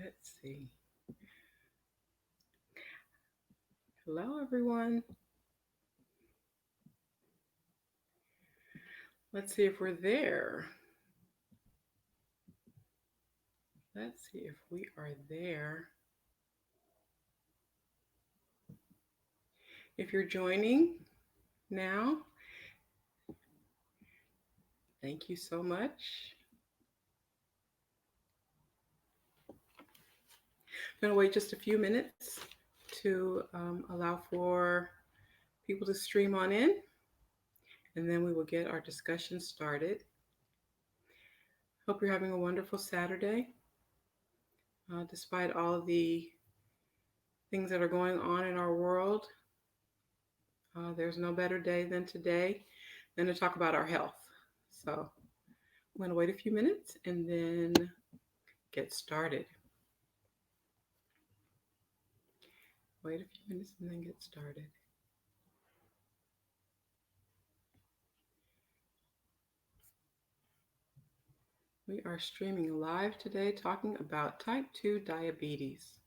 Let's see. Hello, everyone. Let's see if we're there. Let's see if we are there. If you're joining now, thank you so much. I'm going to wait just a few minutes to allow for people to stream on in, and then we will get our discussion started. Hope you're having a wonderful Saturday, despite all of the things that are going on in our world. There's no better day than today than to talk about our health. So I'm going to wait a few minutes and then get started. Wait a few minutes and then get started. We are streaming live today talking about type 2 diabetes.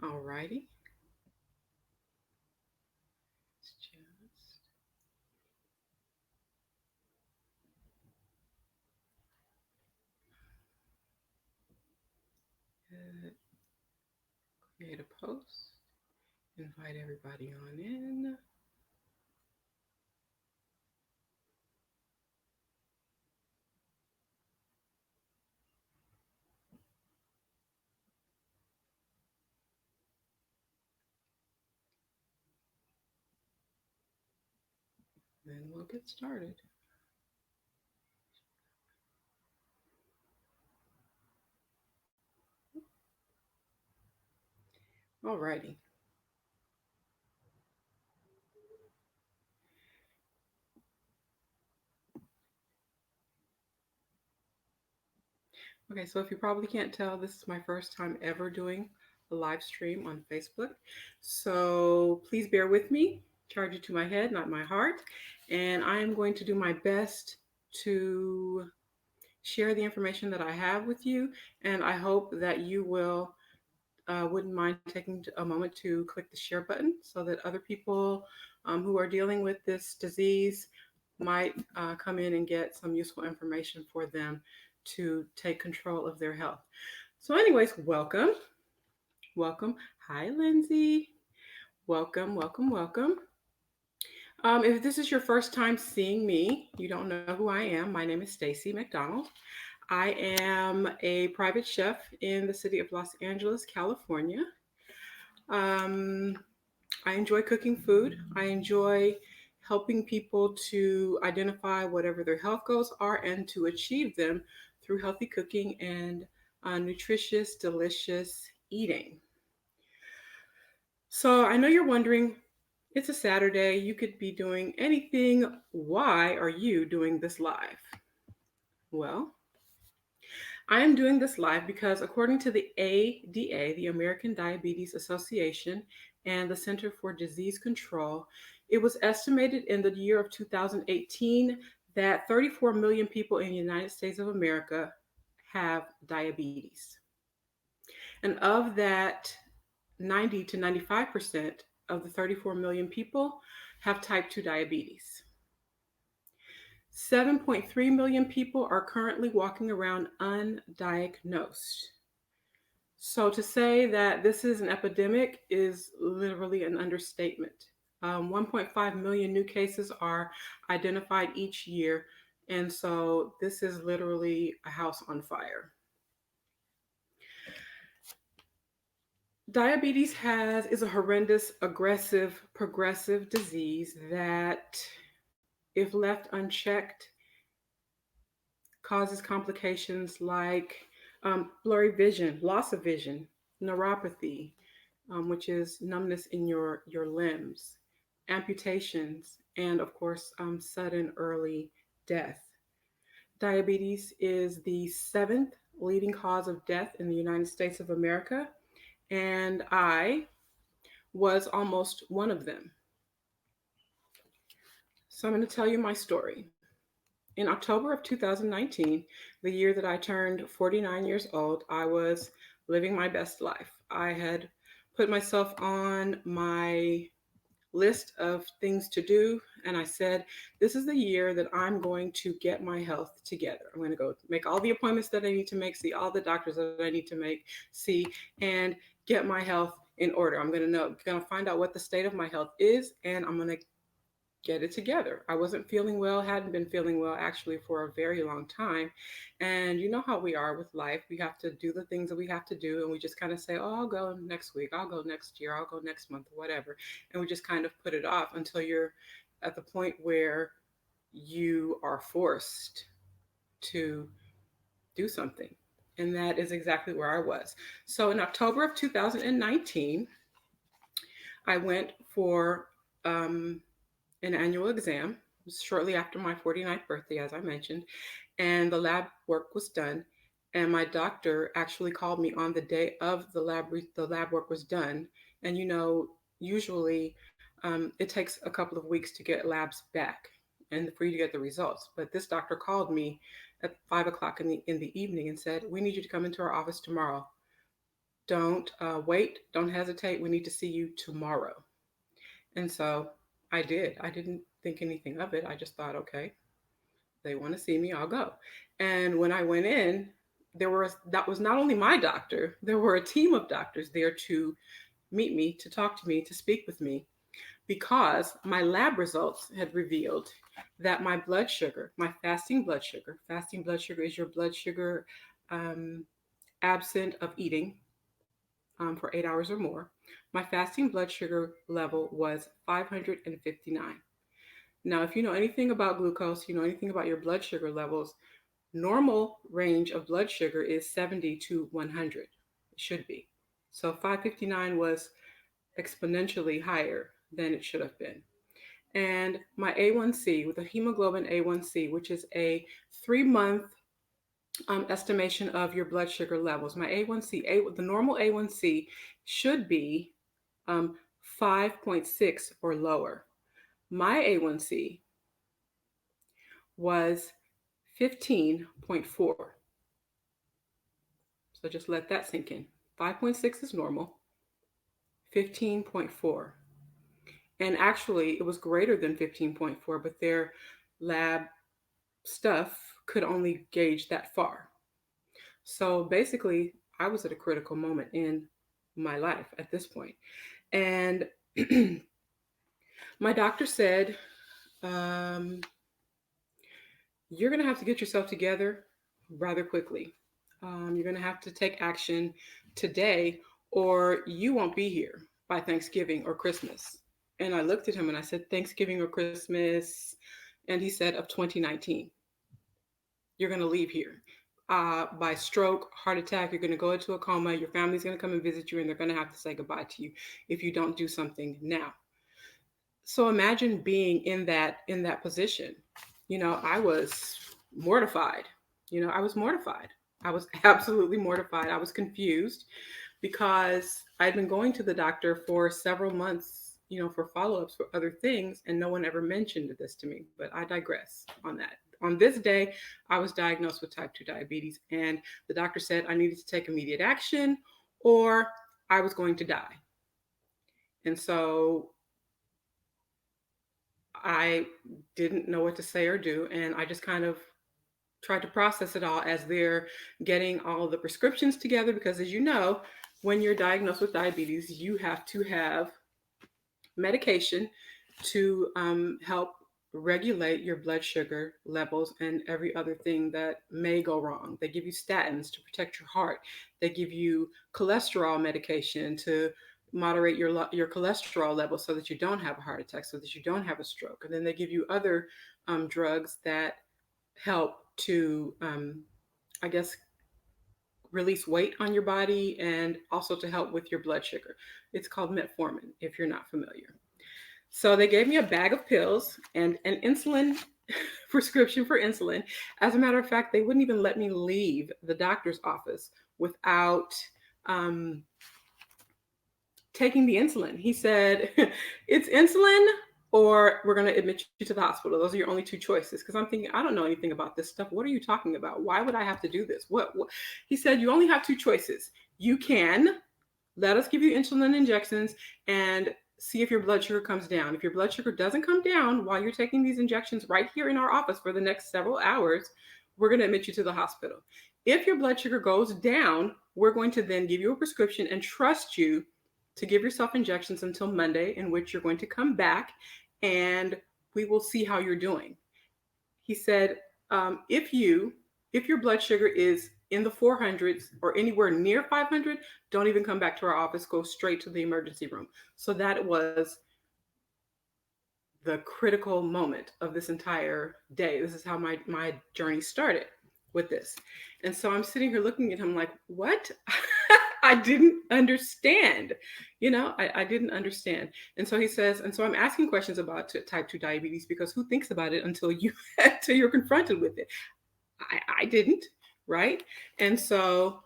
Alrighty. Let's just create a post, invite everybody on in. Then we'll get started. Alrighty. Okay, so if you probably can't tell, this is my first time ever doing a live stream on Facebook. So please bear with me. Charge it to my head, not my heart. And I am going to do my best to share the information that I have with you. And I hope that you wouldn't mind taking a moment to click the share button so that other people who are dealing with this disease might come in and get some useful information for them to take control of their health. So, anyways, welcome. Welcome. Hi, Lindsay. Welcome, welcome, welcome. If this is your first time seeing me, you don't know who I am. My name is Stacy McDonald. I am a private chef in the city of Los Angeles, California. Um, I enjoy cooking food. I enjoy helping people to identify whatever their health goals are and to achieve them through healthy cooking and nutritious, delicious eating. So I know you're wondering, it's a Saturday, you could be doing anything. Why are you doing this live? Well, I am doing this live because, according to the ADA, the American Diabetes Association, and the Center for Disease Control, it was estimated in the year of 2018 that 34 million people in the United States of America have diabetes. And of that, 90 to 95% of the 34 million people have type 2 diabetes. 7.3 million people are currently walking around undiagnosed. So to say that this is an epidemic is literally an understatement. 1.5 million new cases are identified each year, and so this is literally a house on fire. Diabetes is a horrendous, aggressive, progressive disease that, if left unchecked, causes complications like blurry vision, loss of vision, neuropathy, which is numbness in your limbs, amputations, and of course, sudden early death. Diabetes is the seventh leading cause of death in the United States of America, and I was almost one of them. So I'm going to tell you my story. In October of 2019, the year that I turned 49 years old, I was living my best life. I had put myself on my list of things to do, and I said, this is the year that I'm going to get my health together. I'm going to go make all the appointments that I need to make, see all the doctors that I need to see, and get my health in order. I'm going to find out what the state of my health is, and I'm going to get it together. I wasn't feeling well, hadn't been feeling well actually for a very long time. And you know how we are with life. We have to do the things that we have to do, and we just kind of say, oh, I'll go next week, I'll go next year, I'll go next month, whatever. And we just kind of put it off until you're at the point where you are forced to do something. And that is exactly where I was. So in October of 2019, I went for an annual exam shortly after my 49th birthday, as I mentioned, and the lab work was done. And my doctor actually called me on the day of the lab work was done. And usually it takes a couple of weeks to get labs back and for you to get the results. But this doctor called me at 5 o'clock in the evening and said, "We need you to come into our office tomorrow. Don't wait. Don't hesitate. We need to see you tomorrow." And so I did. I didn't think anything of it. I just thought, okay, they want to see me, I'll go. And when I went in, that was not only my doctor, there were a team of doctors there to meet me, to talk to me, to speak with me, because my lab results had revealed that my blood sugar, my fasting blood sugar is your blood sugar um, absent of eating for 8 hours or more. My fasting blood sugar level was 559. Now, if you know anything about glucose, you know anything about your blood sugar levels, normal range of blood sugar is 70 to 100. It should be. So 559 was exponentially higher than it should have been. And my A1C, with a hemoglobin A1C, which is a 3 month estimation of your blood sugar levels. My A1C, the normal A1C should be 5.6 or lower. My A1C was 15.4. So just let that sink in. 5.6 is normal, 15.4. And actually, it was greater than 15.4, but their lab stuff could only gauge that far. So basically, I was at a critical moment in my life at this point. And my doctor said, you're going to have to get yourself together rather quickly. You're going to have to take action today, or you won't be here by Thanksgiving or Christmas. And I looked at him and I said, Thanksgiving or Christmas? And he said, of 2019. You're going to leave here. By stroke, heart attack, you're going to go into a coma. Your family's going to come and visit you, and they're going to have to say goodbye to you if you don't do something now. So imagine being in that position. I was mortified. I was mortified. I was absolutely mortified. I was confused because I'd been going to the doctor for several months, for follow-ups for other things, and no one ever mentioned this to me. But I digress on that. On this day, I was diagnosed with type 2 diabetes, and the doctor said I needed to take immediate action or I was going to die. And so I didn't know what to say or do, and I just kind of tried to process it all as they're getting all the prescriptions together, because as you know, when you're diagnosed with diabetes, you have to have medication to help regulate your blood sugar levels and every other thing that may go wrong. They give you statins to protect your heart. They give you cholesterol medication to moderate your cholesterol level so that you don't have a heart attack, so that you don't have a stroke. And then they give you other drugs that help to, I guess, release weight on your body and also to help with your blood sugar. It's called metformin, if you're not familiar. So they gave me a bag of pills and an insulin prescription for insulin. As a matter of fact, they wouldn't even let me leave the doctor's office without taking the insulin. He said, it's insulin or we're going to admit you to the hospital. Those are your only two choices. Because I'm thinking, I don't know anything about this stuff. What are you talking about? Why would I have to do this? What? He said, you only have two choices. You can let us give you insulin injections and see if your blood sugar comes down. If your blood sugar doesn't come down while you're taking these injections right here in our office for the next several hours, we're going to admit you to the hospital. If your blood sugar goes down, we're going to then give you a prescription and trust you to give yourself injections until Monday, in which you're going to come back and we will see how you're doing. He said, if your blood sugar is in the 400s or anywhere near 500, don't even come back to our office. Go straight to the emergency room. So that was the critical moment of this entire day. This is how my journey started with this. And so I'm sitting here looking at him like, what? I didn't understand. I didn't understand. And so he says, and so I'm asking questions about type 2 diabetes because who thinks about it until until you're confronted with it? I didn't, right? And so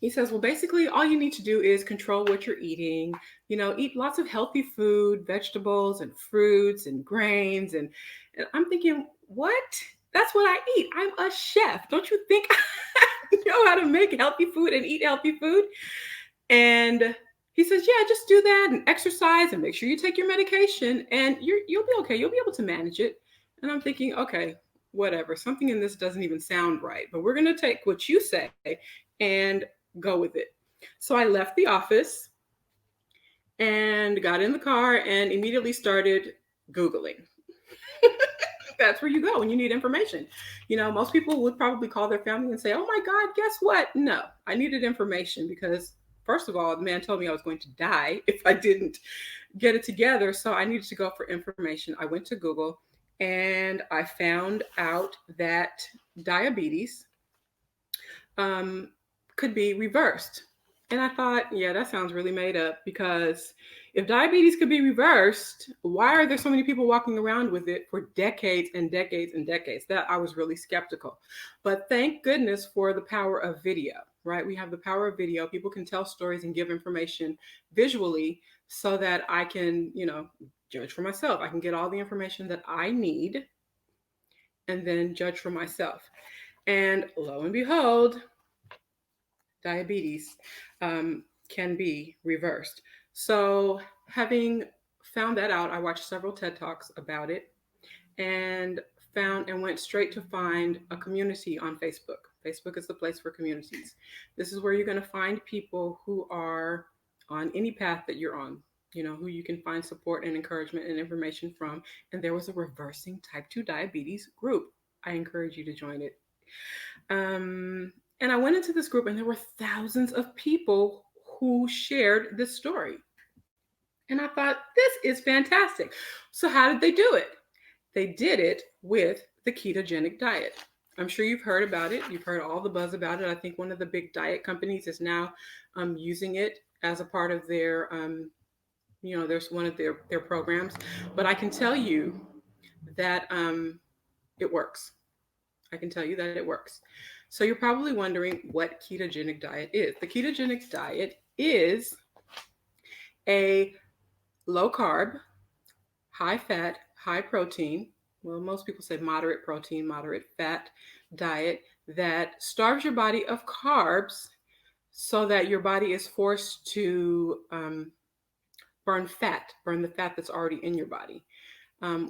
he says, well, basically, all you need to do is control what you're eating. Eat lots of healthy food, vegetables and fruits and grains. And I'm thinking, what? That's what I eat. I'm a chef. Don't you think I know how to make healthy food and eat healthy food? And he says, yeah, just do that and exercise and make sure you take your medication and you'll be okay. You'll be able to manage it. And I'm thinking, okay, whatever. Something in this doesn't even sound right, but we're going to take what you say and go with it. So I left the office and got in the car and immediately started Googling. That's where you go when you need information. Most people would probably call their family and say, oh my God, guess what? No, I needed information because, first of all, the man told me I was going to die if I didn't get it together. So I needed to go for information. I went to Google and I found out that diabetes um, could be reversed. And I thought, yeah, that sounds really made up because if diabetes could be reversed, why are there so many people walking around with it for decades and decades and decades? That I was really skeptical. But thank goodness for the power of video, right? We have the power of video. People can tell stories and give information visually so that I can, judge for myself. I can get all the information that I need and then judge for myself. And lo and behold, diabetes can be reversed. So, having found that out, I watched several TED Talks about it and found and went straight to find a community on Facebook. Facebook is the place for communities. This is where you're going to find people who are on any path that you're on, who you can find support and encouragement and information from. And there was a reversing type 2 diabetes group. I encourage you to join it. And I went into this group, and there were thousands of people who shared this story. And I thought, this is fantastic. So, how did they do it? They did it with the ketogenic diet. I'm sure you've heard about it. You've heard all the buzz about it. I think one of the big diet companies is now using it as a part of their, there's one of their programs. But I can tell you that it works. I can tell you that it works. So you're probably wondering what ketogenic diet is. The ketogenic diet is a low carb, high fat, high protein, well, most people say moderate protein, moderate fat diet that starves your body of carbs so that your body is forced to burn the fat that's already in your body,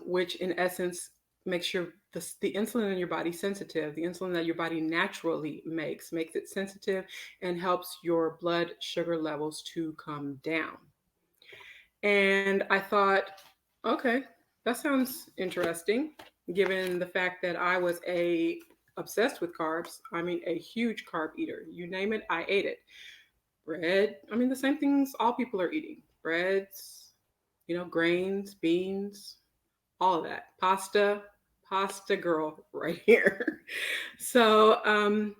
which in essence makes the insulin in your body sensitive. The insulin that your body naturally makes it sensitive and helps your blood sugar levels to come down. And I thought, okay, that sounds interesting, given the fact that I was obsessed with carbs. I mean, a huge carb eater. You name it, I ate it. Bread, I mean, the same things all people are eating. Breads, grains, beans, all of that. Pasta girl right here. So,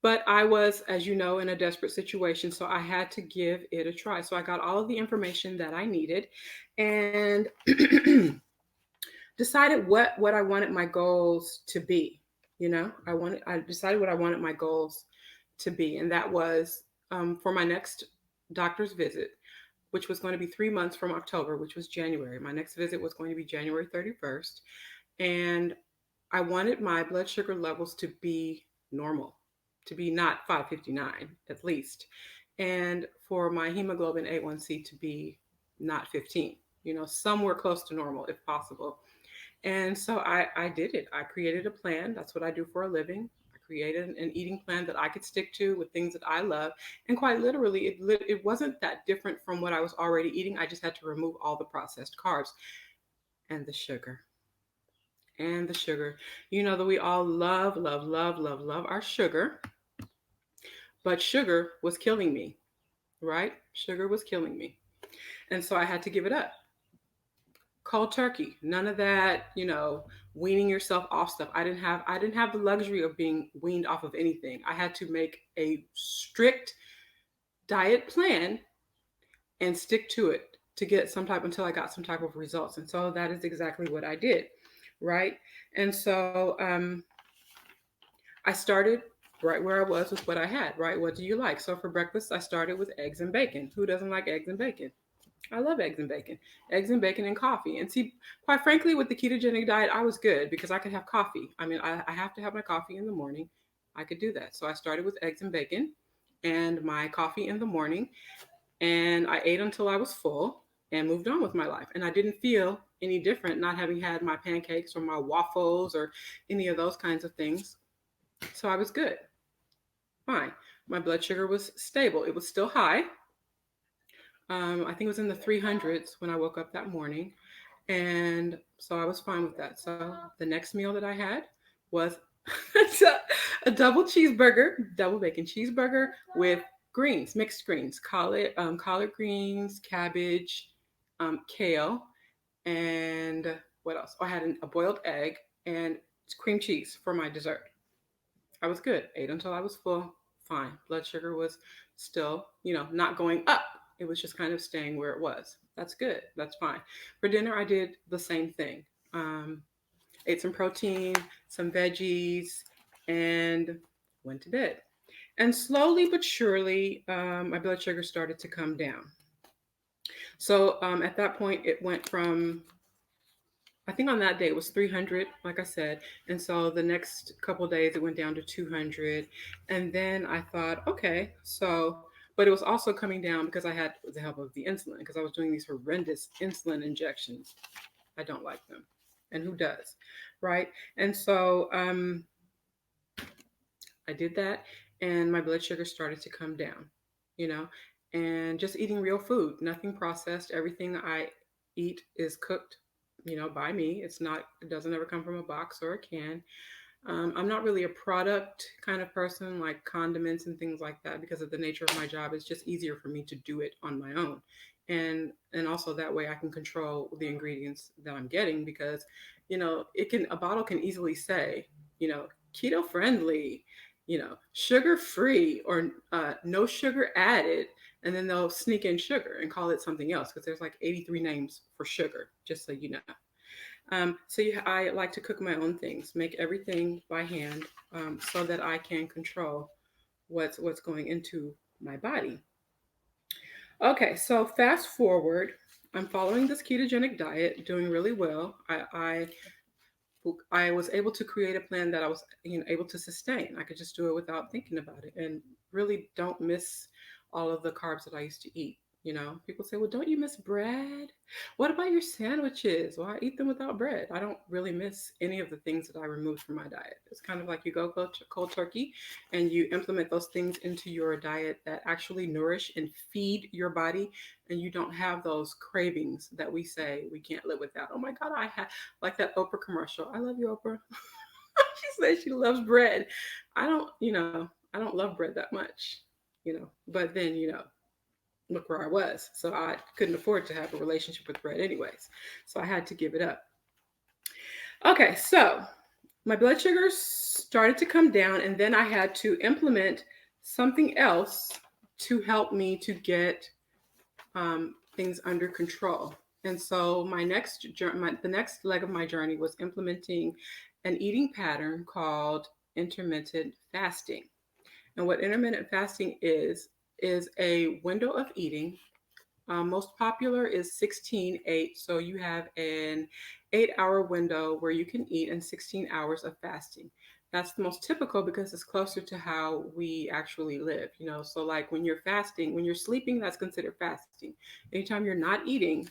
but I was, as you know, in a desperate situation. So I had to give it a try. So I got all of the information that I needed and decided what I wanted my goals to be. I decided what I wanted my goals to be. And that was for my next doctor's visit. which was going to be 3 months from October, which was January. My next visit was going to be January 31st. And I wanted my blood sugar levels to be normal, to be not 559 at least, and for my hemoglobin A1C to be not 15, somewhere close to normal if possible. And so I did it. I created a plan. That's what I do for a living. I created an eating plan that I could stick to with things that I love. And quite literally, it wasn't that different from what I was already eating. I just had to remove all the processed carbs and the sugar. And the sugar. You know that we all love, love, love, love, love our sugar, but sugar was killing me, right? Sugar was killing me. And so I had to give it up. Cold turkey. None of that, weaning yourself off stuff. I didn't have the luxury of being weaned off of anything. I had to make a strict diet plan and stick to it to get some type until I got some type of results. And so that is exactly what I did, right? And so I started right where I was with what I had, right? What do you like? So for breakfast, I started with eggs and bacon. Who doesn't like eggs and bacon? I love eggs and bacon and coffee. And see, quite frankly, with the ketogenic diet, I was good because I could have coffee. I mean, I have to have my coffee in the morning. I could do that. So I started with eggs and bacon and my coffee in the morning. And I ate until I was full and moved on with my life. And I didn't feel any different not having had my pancakes or my waffles or any of those kinds of things. So I was good. Fine. My blood sugar was stable. It was still high. I think it was in the 300s when I woke up that morning. And so I was fine with that. So the next meal that I had was a double bacon cheeseburger with greens, mixed greens, collard greens, cabbage, kale, and what else? Oh, I had a boiled egg and cream cheese for my dessert. I was good. Ate until I was full. Fine. Blood sugar was still, not going up. It was just kind of staying where it was. That's good. That's fine. For dinner, I did the same thing. Um, Ate some protein, some veggies, and went to bed. And slowly but surely, my blood sugar started to come down. So at that point, it went from I think on that day it was 300, like I said. And so the next couple of days it went down to 200. And then I thought, okay, but it was also coming down because I had the help of the insulin because I was doing these horrendous insulin injections. I don't like them. And who does? Right. And so I did that and my blood sugar started to come down, you know, and just eating real food, nothing processed. Everything I eat is cooked, by me. It doesn't ever come from a box or a can. I'm not really a product kind of person like condiments and things like that because of the nature of my job. It's just easier for me to do it on my own. And also that way I can control the ingredients that I'm getting because, a bottle can easily say, keto friendly, sugar free or no sugar added. And then they'll sneak in sugar and call it something else because there's like 83 names for sugar, just so you know. I like to cook my own things, make everything by hand, so that I can control what's going into my body. Okay, so fast forward, I'm following this ketogenic diet, doing really well. I was able to create a plan that I was able to sustain. I could just do it without thinking about it, and really don't miss all of the carbs that I used to eat. People say, well, don't you miss bread? What about your sandwiches? Well, I eat them without bread. I don't really miss any of the things that I removed from my diet. It's kind of like you go cold turkey and you implement those things into your diet that actually nourish and feed your body, and you don't have those cravings that we say we can't live without. Oh my God, I have like that Oprah commercial. I love you, Oprah. She says she loves bread. I don't love bread that much, but then, look where I was. So I couldn't afford to have a relationship with bread anyways. So I had to give it up. Okay, so my blood sugar started to come down, and then I had to implement something else to help me to get things under control. And so the next leg of my journey was implementing an eating pattern called intermittent fasting. And what intermittent fasting is a window of eating Most popular is 16/8. So you have an 8-hour window where you can eat and 16 hours of fasting. That's the most typical because it's closer to how we actually live, you know. So, like when you're fasting, when you're sleeping, that's considered fasting. Anytime you're not eating,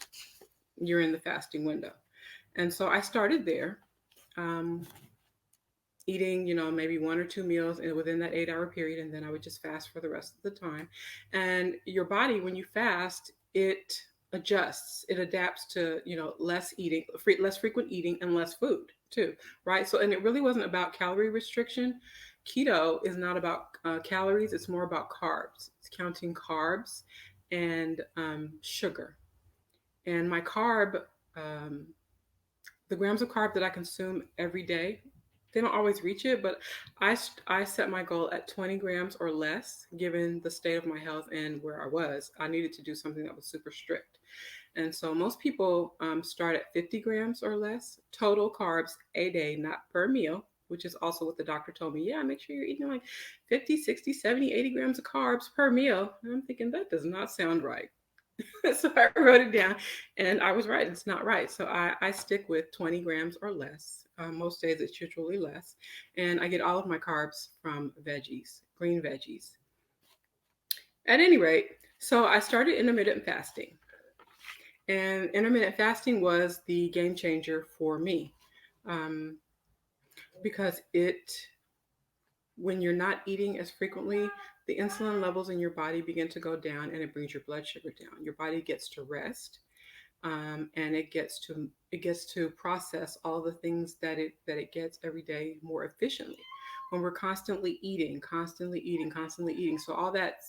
you're in the fasting window. And so I started there. Um, Eating, maybe 1 or 2 meals within that 8-hour period, and then I would just fast for the rest of the time. And your body, when you fast, it adjusts, it adapts to, less eating, less frequent eating, and less food too, right? So, and it really wasn't about calorie restriction. Keto is not about calories; it's more about carbs. It's counting carbs and sugar. And my carb, um, the grams of carb that I consume every day, they don't always reach it, but I set my goal at 20 grams or less, given the state of my health and where I was. I needed to do something that was super strict. And so most people start at 50 grams or less total carbs a day, not per meal, which is also what the doctor told me. Yeah, make sure you're eating like 50, 60, 70, 80 grams of carbs per meal. And I'm thinking that does not sound right. So I wrote it down and I was right. It's not right. So I stick with 20 grams or less. Most days it's usually less. And I get all of my carbs from veggies, green veggies. At any rate, so I started intermittent fasting. And intermittent fasting was the game changer for me um, because when you're not eating as frequently, the insulin levels in your body begin to go down and it brings your blood sugar down. Your body gets to rest, and it gets to process all the things that it gets every day more efficiently. When we're constantly eating, constantly eating, so all that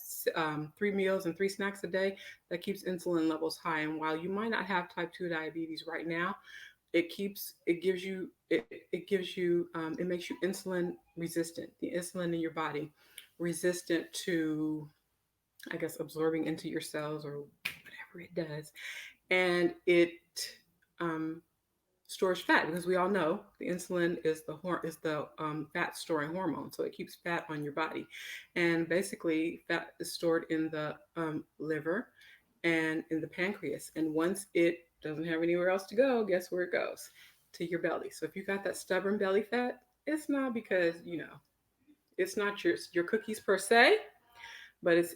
3 meals and 3 snacks a day, that keeps insulin levels high. And while you might not have type 2 diabetes right now, it makes you insulin resistant. The insulin in your body resistant to, I guess, absorbing into your cells or whatever it does, and it um, stores fat because we all know the insulin is the fat storing hormone, so it keeps fat on your body, and basically fat is stored in the liver and in the pancreas, and once it doesn't have anywhere else to go, guess where it goes? To your belly. So if you got that stubborn belly fat, it's not because it's not your cookies per se, but it's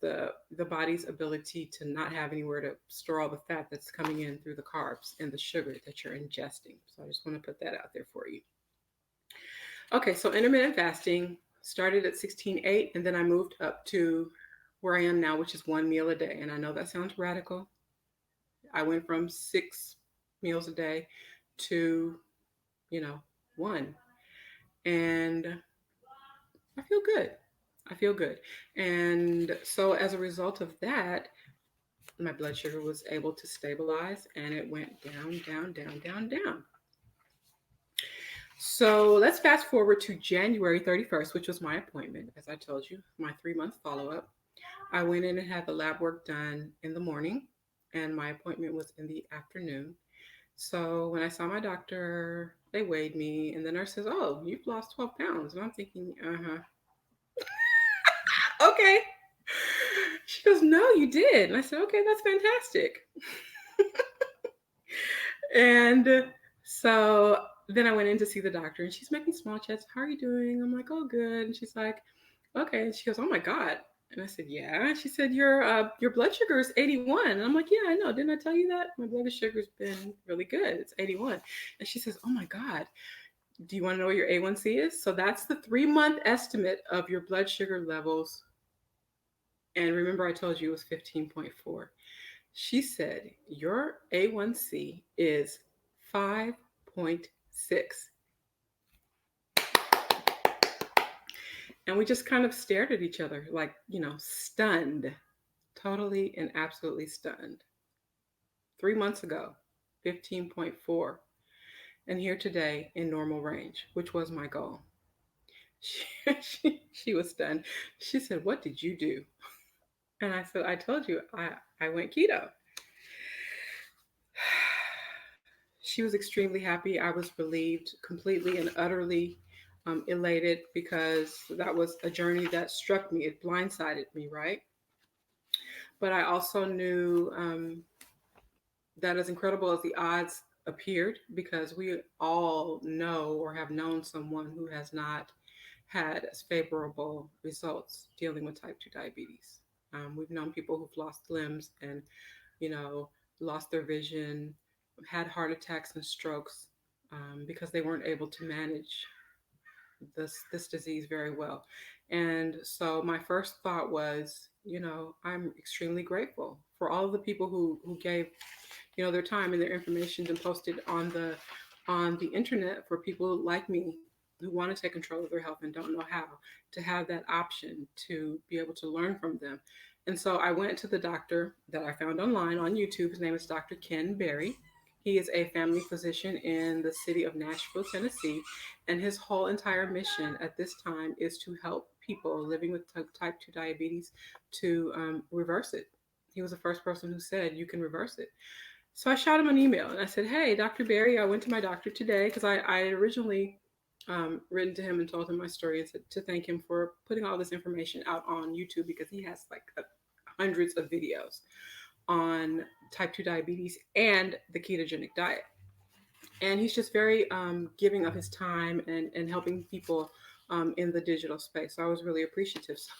the body's ability to not have anywhere to store all the fat that's coming in through the carbs and the sugar that you're ingesting. So I just want to put that out there for you. Okay, so intermittent fasting started at 16/8, and then I moved up to where I am now, which is 1 meal a day. And I know that sounds radical. I went from 6 meals a day to, you know, one. And I feel good. I feel good. And so as a result of that, my blood sugar was able to stabilize and it went down, down, down, down, down. So let's fast forward to January 31st, which was my appointment, as I told you, my 3 month follow up. I went in and had the lab work done in the morning, and my appointment was in the afternoon. So when I saw my doctor, they weighed me, and the nurse says, "Oh, you've lost 12 pounds." And I'm thinking, okay. She goes, "No, you did." And I said, "Okay, that's fantastic." And so then I went in to see the doctor, and she's making small chats. "How are you doing?" I'm like, "Oh, good." And she's like, "Okay." And she goes, "Oh my God." And I said, "Yeah." She said, your blood sugar is 81." And I'm like, "Yeah, I know. Didn't I tell you that? My blood sugar's been really good. It's 81." And she says, "Oh my God. Do you want to know what your A1C is?" So that's the 3 month estimate of your blood sugar levels. And remember, I told you it was 15.4. She said, "Your A1C is 5.6." And we just kind of stared at each other, like, stunned, totally and absolutely stunned. 3 months ago, 15.4. And here today in normal range, which was my goal. She was stunned. She said, "What did you do?" And I said, "I told you, I went keto." She was extremely happy. I was relieved, completely and utterly elated, because that was a journey that struck me. It blindsided me, right? but I also knew that as incredible as the odds appeared, because we all know or have known someone who has not had as favorable results dealing with type 2 diabetes. We've known people who've lost limbs and, you know, lost their vision, had heart attacks and strokes because they weren't able to manage this disease very well. And so my first thought was, I'm extremely grateful for all of the people who gave, their time and their information and posted on the internet for people like me who want to take control of their health and don't know how, to have that option to be able to learn from them. And so I went to the doctor that I found online on YouTube. His name is Dr. Ken Berry. He is a family physician in the city of Nashville, Tennessee, and his whole entire mission at this time is to help people living with type 2 diabetes to reverse it. He was the first person who said you can reverse it. So I shot him an email and I said, "Hey, Dr. Berry, I went to my doctor today," because I had originally written to him and told him my story and to thank him for putting all this information out on YouTube, because he has like hundreds of videos on type 2 diabetes and the ketogenic diet. And he's just very giving of his time and helping people in the digital space. So I was really appreciative. So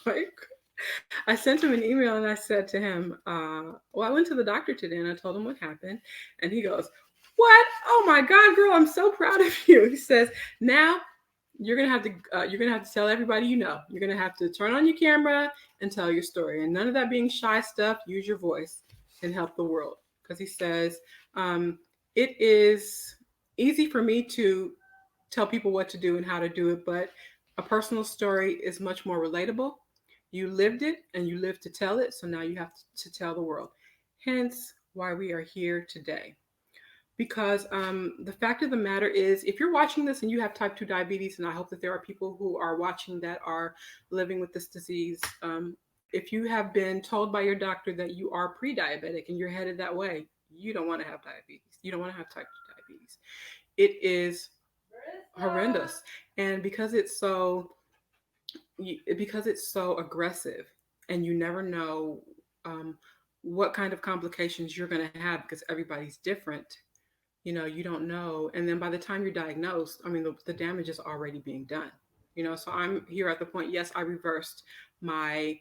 I sent him an email and I said to him, well, I went to the doctor today and I told him what happened. And he goes, "What? Oh my God, girl, I'm so proud of you." He says, "Now you're gonna have to tell everybody you know. You're gonna have to turn on your camera and tell your story. And none of that being shy stuff. Use your voice and help the world." Because he says, it is easy for me to tell people what to do and how to do it, but a personal story is much more relatable. You lived it and you lived to tell it, so now you have to tell the world. Hence why we are here today. Because the fact of the matter is, if you're watching this and you have type 2 diabetes, and I hope that there are people who are watching that are living with this disease, if you have been told by your doctor that you are pre-diabetic and you're headed that way, you don't want to have diabetes. You don't want to have type 2 diabetes. It is horrendous. And because it's so aggressive, and you never know what kind of complications you're going to have, because everybody's different. You don't know. And then by the time you're diagnosed, I mean, the damage is already being done. So I'm here at the point, yes, I reversed my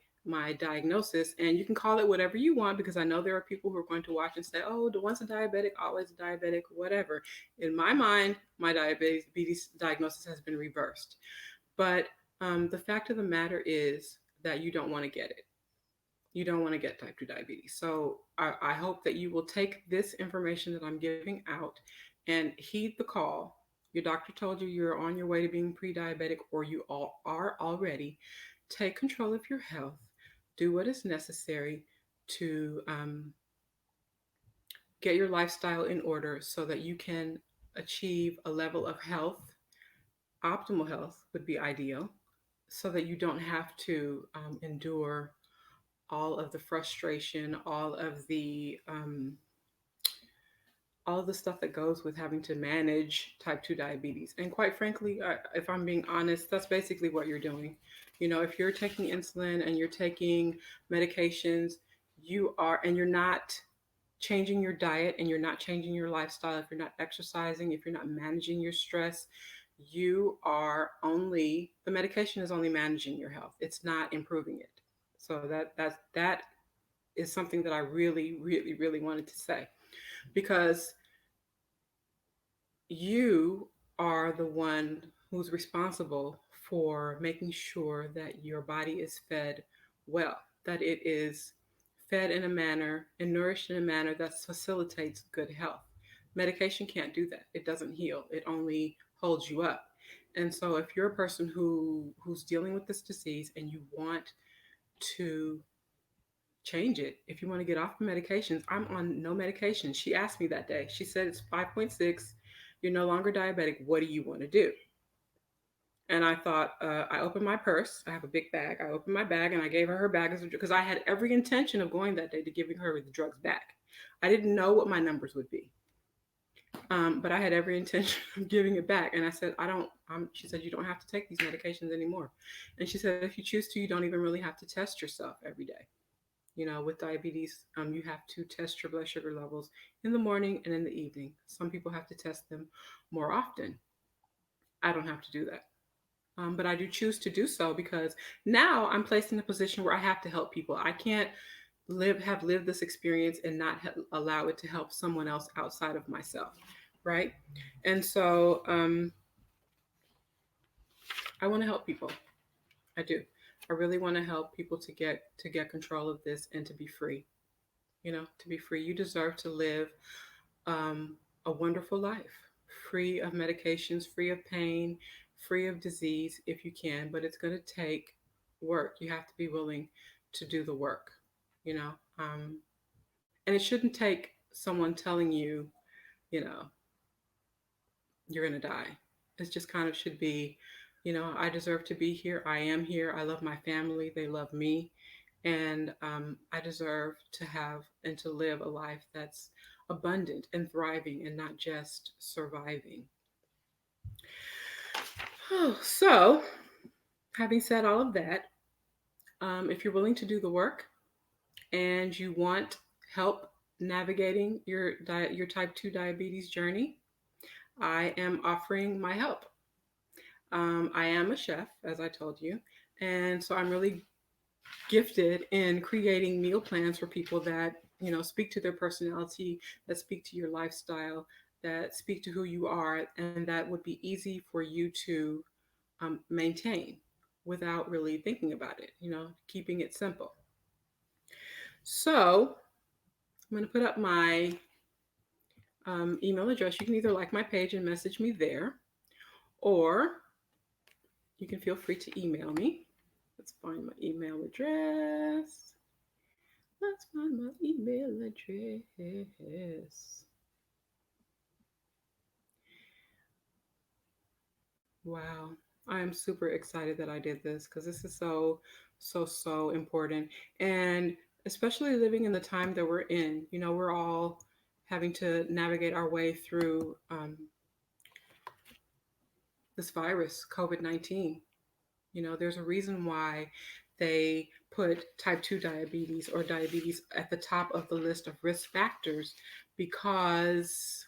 diagnosis, and you can call it whatever you want, because I know there are people who are going to watch and say, "Oh, the once a diabetic, always a diabetic," whatever. In my mind, my diabetes diagnosis has been reversed. But the fact of the matter is that you don't want to get it. You don't want to get type 2 diabetes. So I hope that you will take this information that I'm giving out and heed the call. Your doctor told you you're on your way to being pre-diabetic, or you all are already. Take control of your health. Do what is necessary to get your lifestyle in order so that you can achieve a level of health. Optimal health would be ideal, so that you don't have to endure all of the frustration, all of the stuff that goes with having to manage type 2 diabetes. And quite frankly, if I'm being honest, that's basically what you're doing. If you're taking insulin and you're taking medications, and you're not changing your diet and you're not changing your lifestyle, if you're not exercising, if you're not managing your stress, the medication is only managing your health. It's not improving it. So that is something that I really, really, really wanted to say, because you are the one who's responsible for making sure that your body is fed well, that it is fed in a manner and nourished in a manner that facilitates good health. Medication can't do that. It doesn't heal. It only holds you up. And so if you're a person who's dealing with this disease and you want to change it, if you want to get off the medications, I'm on no medication. She asked me that day. She said, "It's 5.6. You're no longer diabetic. What do you want to do?" And I thought, I opened my purse. I have a big bag. I opened my bag and I gave her bag, because I had every intention of going that day to giving her the drugs back. I didn't know what my numbers would be. But I had every intention of giving it back. And I said, she said, "You don't have to take these medications anymore." And she said, "If you choose to, you don't even really have to test yourself every day." With diabetes, you have to test your blood sugar levels in the morning and in the evening. Some people have to test them more often. I don't have to do that. But I do choose to do so because now I'm placed in a position where I have to help people. I can't have lived this experience and not allow it to help someone else outside of myself, right? And so I want to help people. I do. I really want to help people to get control of this and to be free. To be free. You deserve to live a wonderful life, free of medications, free of pain, free of disease if you can. But it's going to take work. You have to be willing to do the work. You know, um, and it shouldn't take someone telling you, you know, you're going to die. It just kind of should be, I deserve to be here. I am here. I love my family. They love me. And I deserve to have and to live a life that's abundant and thriving and not just surviving. So, having said all of that, if you're willing to do the work and you want help navigating your type 2 diabetes journey, I am offering my help. I am a chef, as I told you, and so I'm really gifted in creating meal plans for people that speak to their personality, that speak to your lifestyle, that speak to who you are, and that would be easy for you to maintain without really thinking about it. Keeping it simple. So I'm going to put up my email address. You can either like my page and message me there, or you can feel free to email me. Let's find my email address. Let's find my email address. Wow. I am super excited that I did this because this is so, so, so important. And especially living in the time that we're in, we're all having to navigate our way through this virus, COVID 19. There's a reason why they put type 2 diabetes or diabetes at the top of the list of risk factors because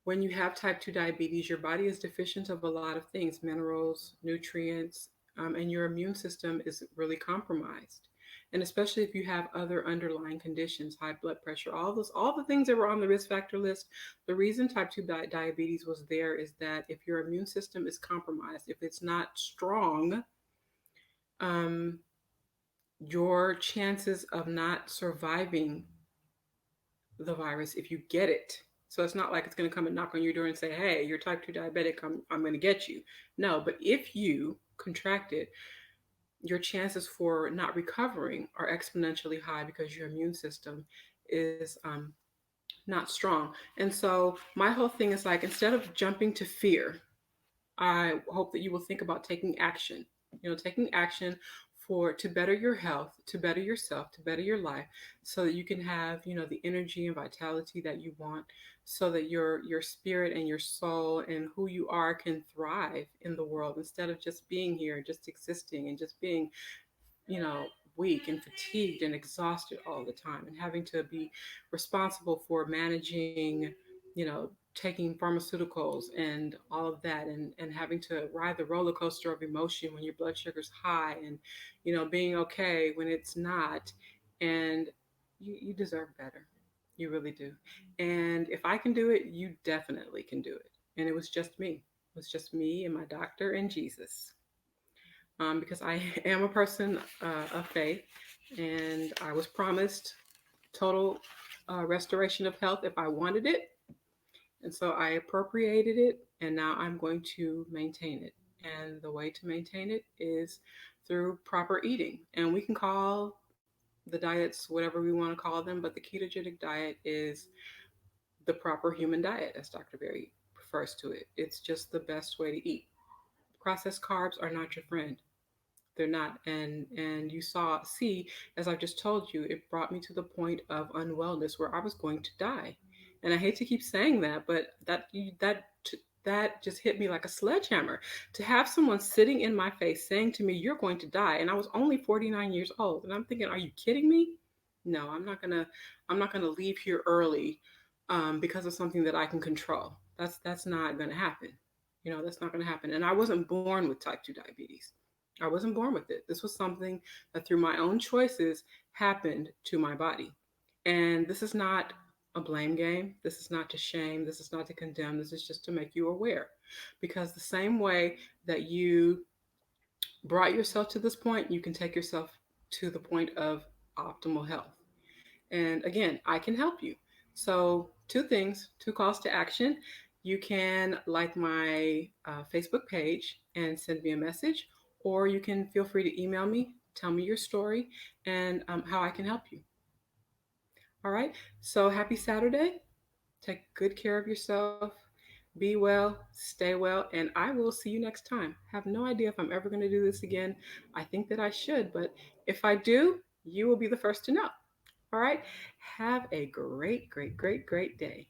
when you have type 2 diabetes, your body is deficient of a lot of things, minerals, nutrients, and your immune system is really compromised. And especially if you have other underlying conditions, high blood pressure, all the things that were on the risk factor list. The reason type 2 diabetes was there is that if your immune system is compromised, if it's not strong, um, your chances of not surviving the virus if you get it. So it's not like it's going to come and knock on your door and say, "Hey, you're type 2 diabetic. I'm going to get you." No, but if you contract it, your chances for not recovering are exponentially high because your immune system is not strong. And so my whole thing is like, instead of jumping to fear, I hope that you will think about taking action. Taking action for to better your health, to better yourself, to better your life, so that you can have the energy and vitality that you want, so that your spirit and your soul and who you are can thrive in the world instead of just being here, just existing, and just being you know weak and fatigued and exhausted all the time, and having to be responsible for managing taking pharmaceuticals and all of that, and having to ride the roller coaster of emotion when your blood sugar's high, and being okay when it's not. And you deserve better. You really do. And if I can do it, you definitely can do it. And it was just me. It was just me and my doctor and Jesus, because I am a person of faith, and I was promised total restoration of health if I wanted it. And so I appropriated it, and now I'm going to maintain it. And the way to maintain it is through proper eating. And we can call the diets whatever we want to call them, but the ketogenic diet is the proper human diet, as Dr. Berry refers to it. It's just the best way to eat. Processed carbs are not your friend. They're not. And you see, as I've just told you, it brought me to the point of unwellness where I was going to die. And I hate to keep saying that, but that just hit me like a sledgehammer. To have someone sitting in my face saying to me, "You're going to die," and I was only 49 years old, and I'm thinking, "Are you kidding me? No, I'm not gonna leave here early because of something that I can control. That's not gonna happen. You know, that's not gonna happen." And I wasn't born with type 2 diabetes. I wasn't born with it. This was something that through my own choices happened to my body. And this is not a blame game. This is not to shame. This is not to condemn. This is just to make you aware. Because the same way that you brought yourself to this point, you can take yourself to the point of optimal health. And again, I can help you. So, two things, two calls to action. You can like my Facebook page and send me a message, or you can feel free to email me, tell me your story, and how I can help you. All right. So, happy Saturday. Take good care of yourself. Be well, stay well, and I will see you next time. Have no idea if I'm ever going to do this again. I think that I should, but if I do, you will be the first to know. All right. Have a great, great, great, great day.